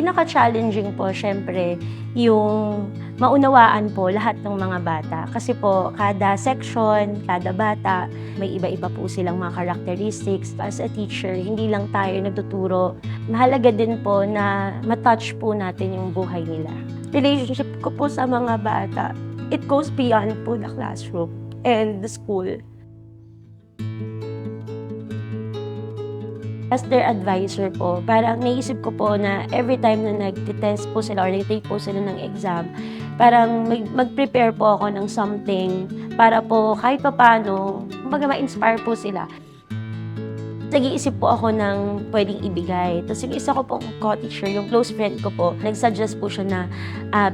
Pinaka-challenging po siyempre yung maunawaan po lahat ng mga bata. Kasi po kada section, kada bata, may iba-iba po silang mga characteristics. As a teacher, hindi lang tayo nagtuturo. Mahalaga din po na matouch po natin yung buhay nila. Relationship ko po sa mga bata, it goes beyond po the classroom and the school. As their advisor po, parang naisip ko po na every time na nag-test po sila or nag-take po sila ng exam, parang mag-prepare po ako ng something para po kahit paano, kumbaga ma-inspire po sila. Nag-iisip po ako ng pwedeng ibigay. Tapos yung isa ko pong co-teacher, yung close friend ko po, nag-suggest po siya na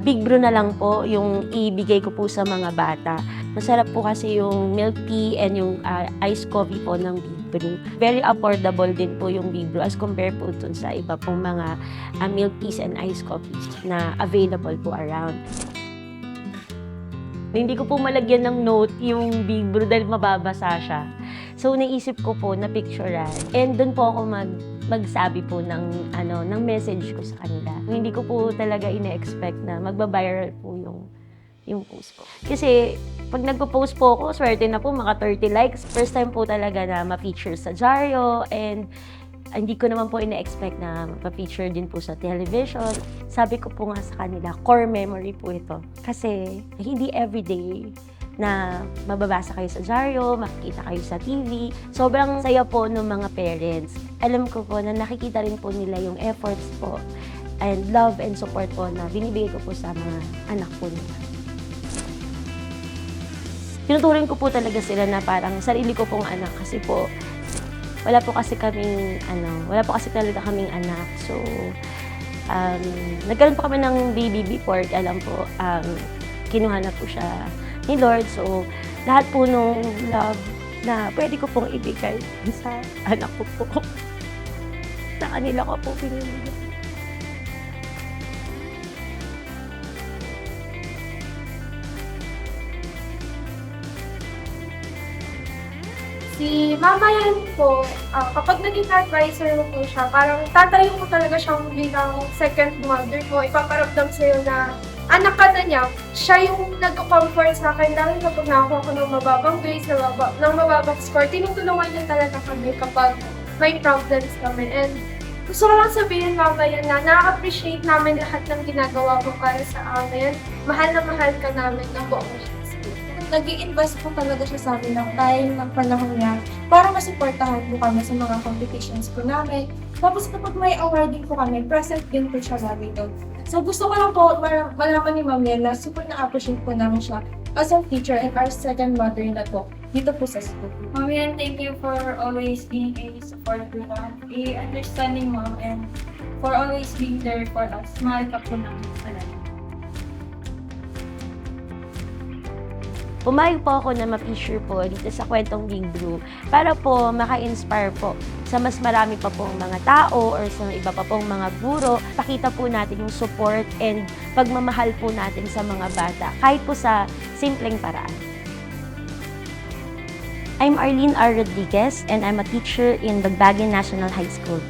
Big Brew na lang po yung ibigay ko po sa mga bata. Masarap po kasi yung milk tea and yung iced coffee po ng Big Brew. Very affordable din po yung Big Brew as compared po dun sa iba pong mga milk teas and iced coffees na available po around. Hindi ko po malagyan ng note yung Big Brew dahil mababasa siya. So, naisip ko po na picturean. And doon po ako magsabi po ng message ko sa kanila. Hindi ko po talaga ina-expect na magba-viral po yung post ko. Kasi, pag nagpo-post po ako, swerte na po, maka 30 likes. First time po talaga na ma-feature sa Diaryo. And hindi ko naman po ina-expect na ma-feature din po sa television. Sabi ko po nga sa kanila, core memory po ito. Kasi, hindi everyday na mababasa kayo sa Diaryo, makikita kayo sa TV. Sobrang saya po ng mga parents. Alam ko po na nakikita rin po nila yung efforts po and love and support po na binibigay ko po sa mga anak po nila. Tinuturing ko po talaga sila na parang sarili ko pong anak kasi po wala po kasi talaga kaming anak. So, nagkaroon po kami ng baby before, alam po, kinuha na po siya ni Lord. So, lahat po nung love na pwede ko pong ibigay sa anak ko po, sa kanila ko po pinibigay. Si Mama yan po, kapag naging advisor mo po siya, parang tatayo mo talaga siyang bilang second mother mo. Ipaparamdam sa'yo na anak ka na niya, siya yung nag-comfort sa akin. Dahil kapag nakakuha ko ng mababang grades, ng mababang score, tinutulungan niya talaga kami kapag may problems kami. And gusto ko lang sabihin, Mama, yan na na-appreciate namin lahat ng ginagawa mo para sa amin. Mahal na mahal ka namin ng buong school. Nag-i-invest po talaga siya sa amin ng time, ng panahon niya para masuportahan po kami sa mga competitions po namin. Tapos kapag may awarding po kami, present din po siya lagi doon. So gusto ko lang po malaman ni Ma'am Yen na super na-appreciate po namin siya as a teacher and our second mother na po dito po sa school. Ma'am Yen, thank you for always being a supportive mom, a understanding mom, and for always being there for us. Mahal ka po namin talaga. Pumayag po ako na ma-feature po dito sa kwentong Big Brew para po maka-inspire po sa mas marami pa pong mga tao or sa iba pa pong mga guro. Pakita po natin yung support and pagmamahal po natin sa mga bata kahit po sa simpleng paraan. I'm Arlene R. Rodriguez and I'm a teacher in Bagbagan National High School.